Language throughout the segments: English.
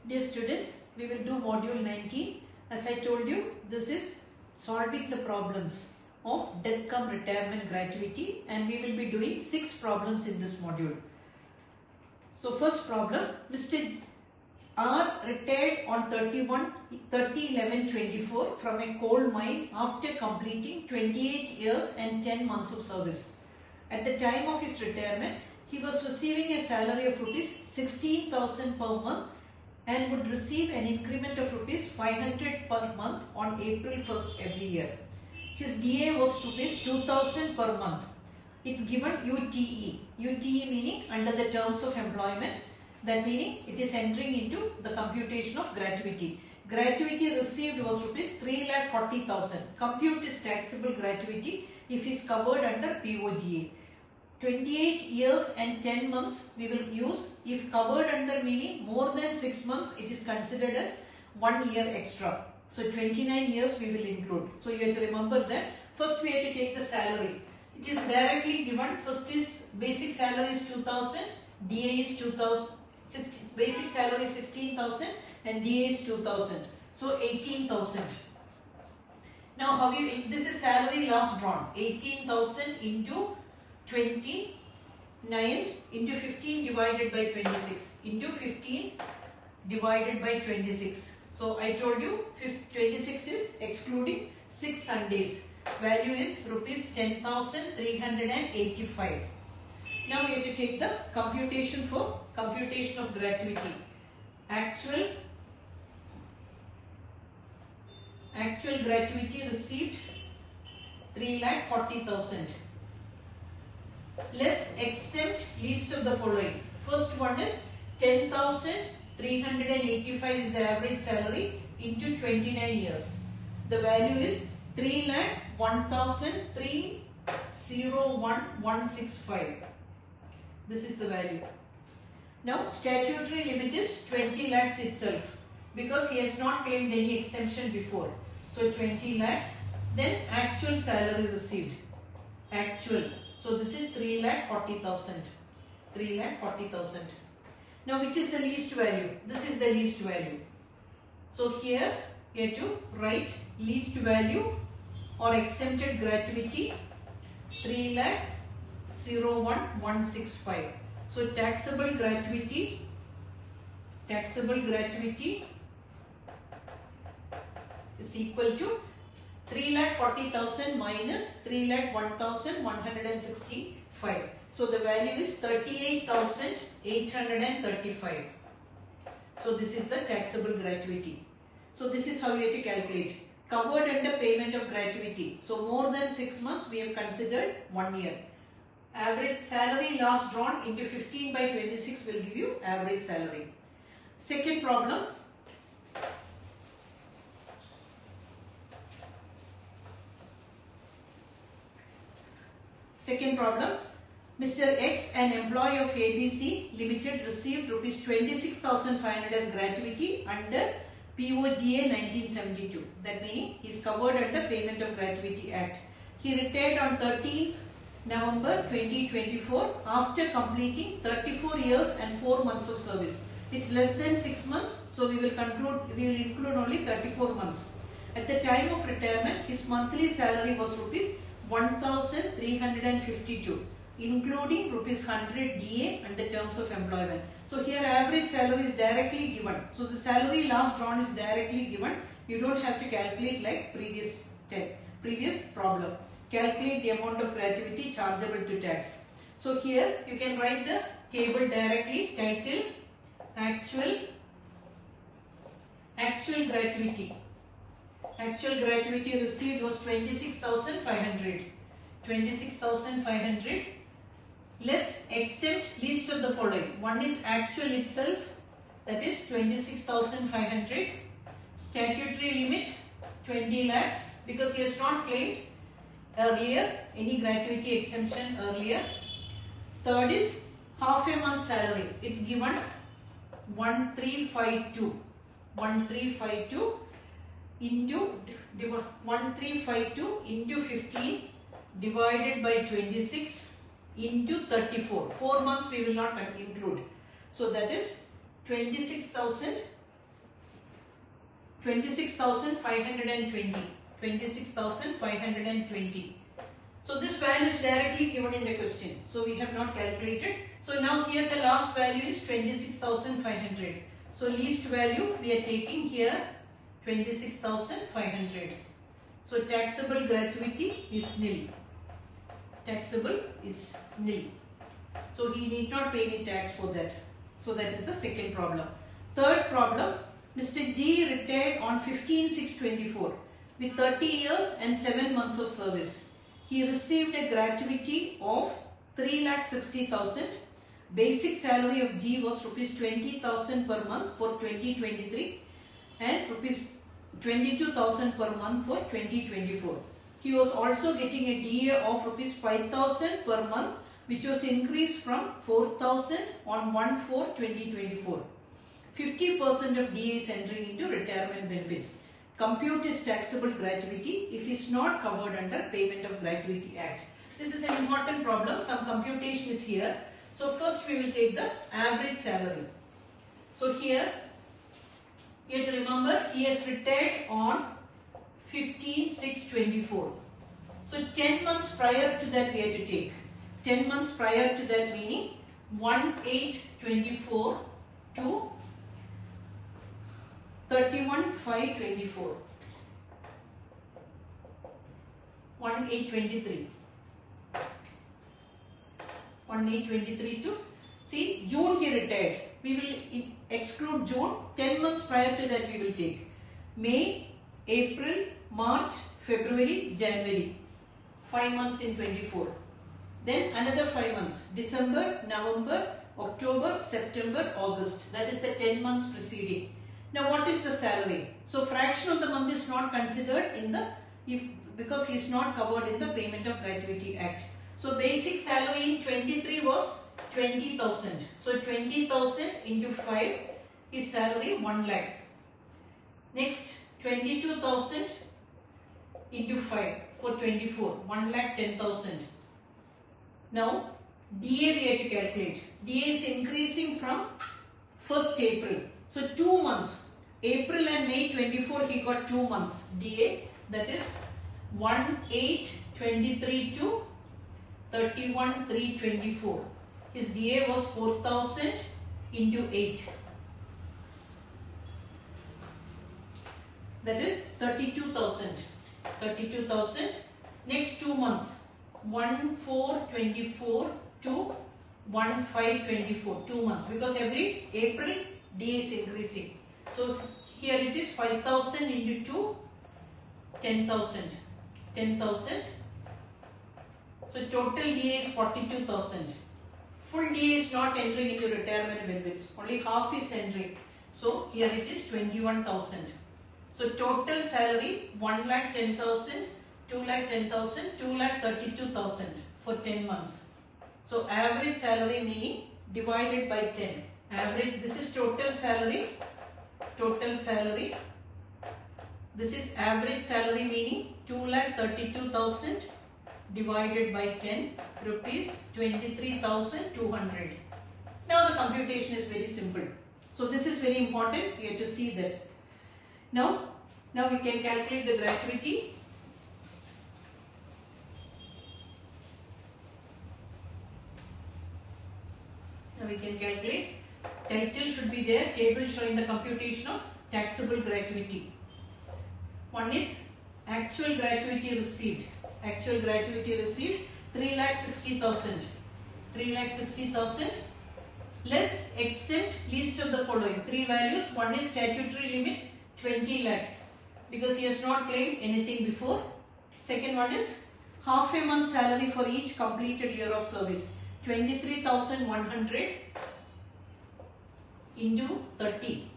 Dear students, we will do module 19. As I told you, this is solving the problems of Death-Cum retirement gratuity, and we will be doing 6 problems in this module. So first problem, Mr. R retired on 30/11/24 from a coal mine after completing 28 years and 10 months of service. At the time of his retirement, he was receiving a salary of rupees 16,000 per month and would receive an increment of rupees 500 per month on April 1st every year. His DA was rupees 2,000 per month. It's given UTE. UTE meaning under the terms of employment. That meaning it is entering into the computation of gratuity. Gratuity received was rupees 3,40,000. Compute is taxable gratuity if is covered under POGA. 28 years and 10 months we will use. If covered under meaning more than 6 months, it is considered as 1 year extra. So 29 years we will include. So you have to remember that. First we have to take the salary. It is directly given. First is basic salary is 2,000, DA is 2,000, basic salary is 16,000 and DA is 2,000. So 18,000. Now how this is salary last drawn. 18,000 into 29 into 15 divided by 26 into 15 divided by 26. So I told you 26 is excluding 6 Sundays. Value is rupees 10,385. Now we have to take the computation for computation of gratuity. Actual gratuity received 3,40,000. Let's exempt least of the following. First one is 10,385 is the average salary into 29 years. The value is 3,01,301,165. This is the value. Now statutory limit is 20 lakhs itself because he has not claimed any exemption before. So 20 lakhs. Then actual salary received. Actual. So this is 3,40,000. 3,40,000. Now which is the least value? This is the least value. So here you have to write least value or exempted gratuity 3,01,165. So taxable gratuity is equal to 3,40,000 minus 3,01,165. So the value is 38,835. So this is the taxable gratuity. So this is how we have to calculate. Covered under payment of gratuity. So more than 6 months we have considered 1 year. Average salary last drawn into 15 by 26 will give you average salary. Second problem. Second problem, Mr. X, an employee of ABC Limited, received rupees 26,500 as gratuity under POGA 1972. That meaning he is covered under Payment of Gratuity Act. He retired on 13th November 2024 after completing 34 years and 4 months of service. It's less than 6 months, so we will include only 34 months. At the time of retirement, his monthly salary was rupees 1,352, including rupees 100 DA under terms of employment. So here average salary is directly given. So the salary last drawn is directly given. You don't have to calculate like previous problem. Calculate the amount of gratuity chargeable to tax. So here you can write the table directly. Title actual gratuity. Actual gratuity received was 26,500. 26,500. Let's exempt least of the following. One is actual itself, that is 26,500. Statutory limit 20 lakhs because he has not claimed earlier any gratuity exemption earlier. Third is half a month salary. It's given 1352. 1352 into 1352 into 15 divided by 26 into 34. 4 months we will not include. So that is 26,000 26,520. 26,520. So this value is directly given in the question. So we have not calculated. So now here the last value is 26,500. So least value we are taking here 26,500. So taxable gratuity is nil. Taxable is nil. So he need not pay any tax for that. So that is the second problem. Third problem, Mr. G retired on 15/6/24 with 30 years and 7 months of service. He received a gratuity of 3,60,000. Basic salary of G was rupees 20,000 per month for 2023 and rupees 22,000 per month for 2024. He was also getting a DA of rupees 5,000 per month, which was increased from 4,000 on 1/4/2024. 50% of DA is entering into retirement benefits. Compute his taxable gratuity if he is not covered under Payment of Gratuity Act. This is an important problem. Some computation is here. So first we will take the average salary. So here you have to remember he has retired on 15/6/24. So 10 months prior to that we have to take. 10 months prior to that meaning 1/8/24 to 31/5/24. 1/8/23. 1/8/23 to, see, June he retired. We will exclude June. 10 months prior to that we will take May, April, March, February, January. 5 months in 24. Then another 5 months. December, November, October, September, August. That is the 10 months preceding. Now what is the salary? So fraction of the month is not considered in the, because he is not covered in the Payment of Gratuity Act. So basic salary in 23 was 20,000. So 20,000 into 5 is salary 1 lakh. Next 22,000 into 5 for 24, 1,10,000. Now DA we have to calculate. DA is increasing from 1st April. So 2 months. April and May 24 he got 2 months DA, that is 1/8/23 to 31/3/24. His DA was 4,000 into 8. That is 32,000. 32,000. Next 2 months. 1/4/24 to 1/5/24. 2 months, because every April DA is increasing. So here it is 5,000 into 2, 10,000. 10,000. So total DA is 42,000. Full DA is not entering into retirement benefits. Only half is entering. So here it is 21,000. So total salary 1,10,000, 2,10,000, 2,32,000 for 10 months. So average salary meaning divided by 10. Average, this is total salary. Total salary. This is average salary meaning 2,32,000 divided by 10, rupees 23,200. Now the computation is very simple. So this is very important. You have to see that. Now we can calculate the gratuity. Now we can calculate. Title should be there. Table showing the computation of taxable gratuity. One is actual gratuity received. Actual gratuity received 3,60,000. 3,60,000 less exempt least of the following. 3 values. One is statutory limit 20 lakhs because he has not claimed anything before. Second one is half a month salary for each completed year of service. 23,100 into 30,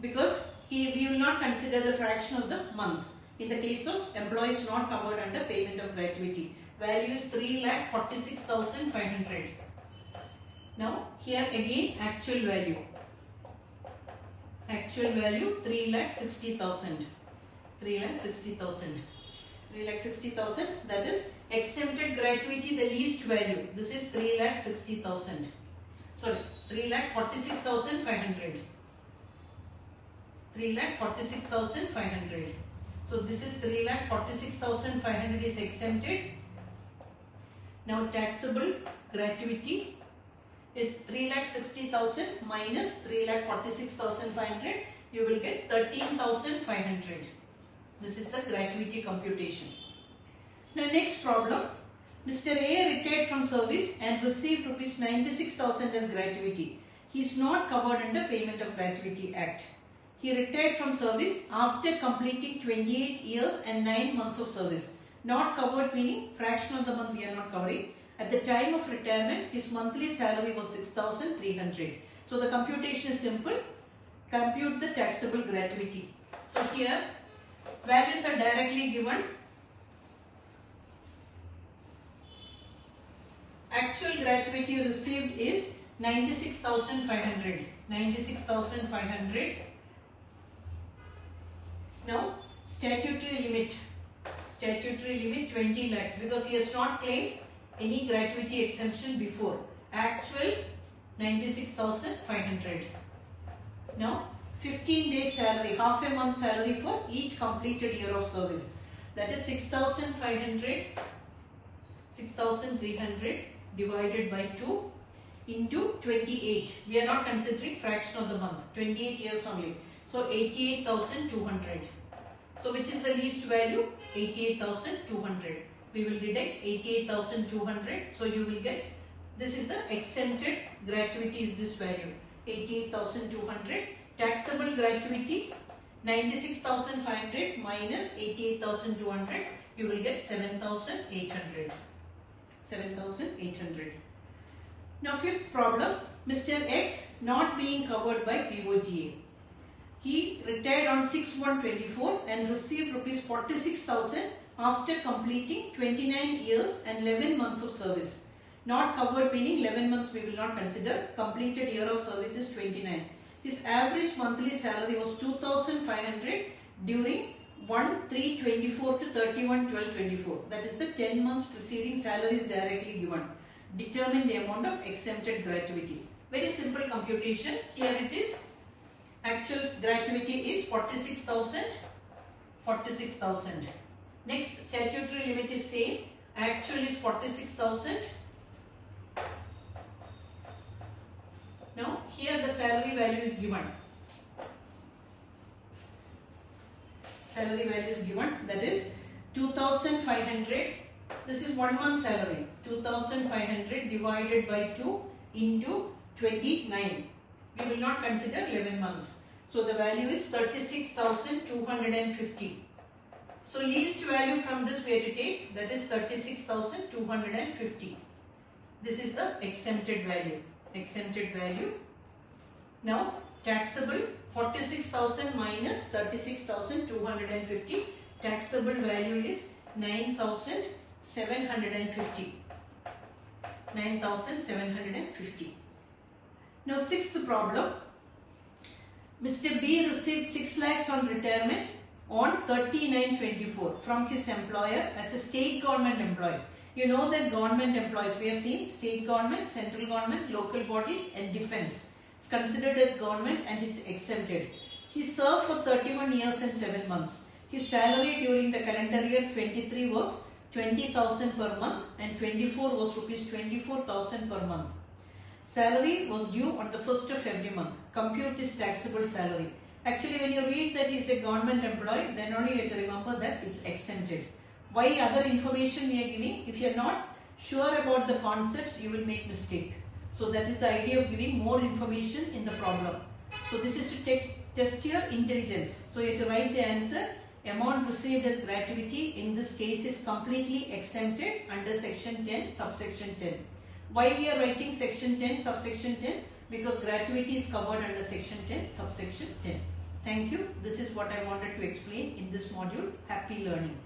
because we will not consider the fraction of the month in the case of employees not covered under Payment of Gratuity. Value is 3,46,500. Now here again actual value. Actual value 3,60,000. 3,60,000. 3,60,000, that is exempted gratuity, the least value. This is 3,60,000. Sorry, 3,46,500. 3,46,500. So this is 3,46,500 is exempted. Now taxable gratuity is 3,60,000 minus 3,46,500. You will get 13,500. This is the gratuity computation. Now next problem. Mr. A retired from service and received rupees 96,000 as gratuity. He is not covered under Payment of Gratuity Act. He retired from service after completing 28 years and 9 months of service. Not covered meaning fraction of the month we are not covering. At the time of retirement, his monthly salary was 6,300. So the computation is simple. Compute the taxable gratuity. So here values are directly given. Actual gratuity received is 96,500. 96,500. Now statutory limit 20 lakhs because he has not claimed any gratuity exemption before. Actual 96,500. Now 15 days salary, half a month salary for each completed year of service. That is 6,300 divided by 2 into 28. We are not considering fraction of the month. 28 years only. So 88,200. So which is the least value? 88,200. We will deduct 88,200. So you will get, this is the exempted gratuity is this value. 88,200. Taxable gratuity 96,500 minus 88,200. You will get 7,800. 7,800. Now fifth problem. Mr. X not being covered by POGA. He retired on 6/1/24 and received rupees 46,000 after completing 29 years and 11 months of service. Not covered meaning 11 months we will not consider. Completed year of service is 29. His average monthly salary was 2,500 during 1/3/24 to 31/12/24. That is the 10 months preceding salary is directly given. Determine the amount of exempted gratuity. Very simple computation. Here it is. Actual gratuity is 46,000. 46,000. Next statutory limit is same. Actual is 46,000. Now here the salary value is given. Salary value is given, that is 2,500. This is 1 month salary. 2,500 divided by 2 into 29. We will not consider 11 months. So the value is 36,250. So least value from this we have to take, that is 36,250. This is the exempted value. Exempted value. Now taxable 46,000 minus 36,250. Taxable value is 9,750. 9,750. Now sixth problem. Mr. B received 6 lakhs on retirement on 39/24 from his employer as a state government employee. You know that government employees, we have seen state government, central government, local bodies and defense. It's considered as government and it's exempted. He served for 31 years and 7 months. His salary during the calendar year 23 was 20,000 per month and 24 was rupees 24,000 per month. Salary was due on the 1st of every month. Compute his taxable salary. Actually, when you read that he is a government employee, then only you have to remember that it's exempted. Why other information we are giving? If you are not sure about the concepts, you will make mistake. So that is the idea of giving more information in the problem. So this is to test your intelligence. So you have to write the answer. Amount received as gratuity in this case is completely exempted under section 10, subsection 10. Why we are writing section 10, subsection 10? Because gratuity is covered under section 10, subsection 10. Thank you. This is what I wanted to explain in this module. Happy learning.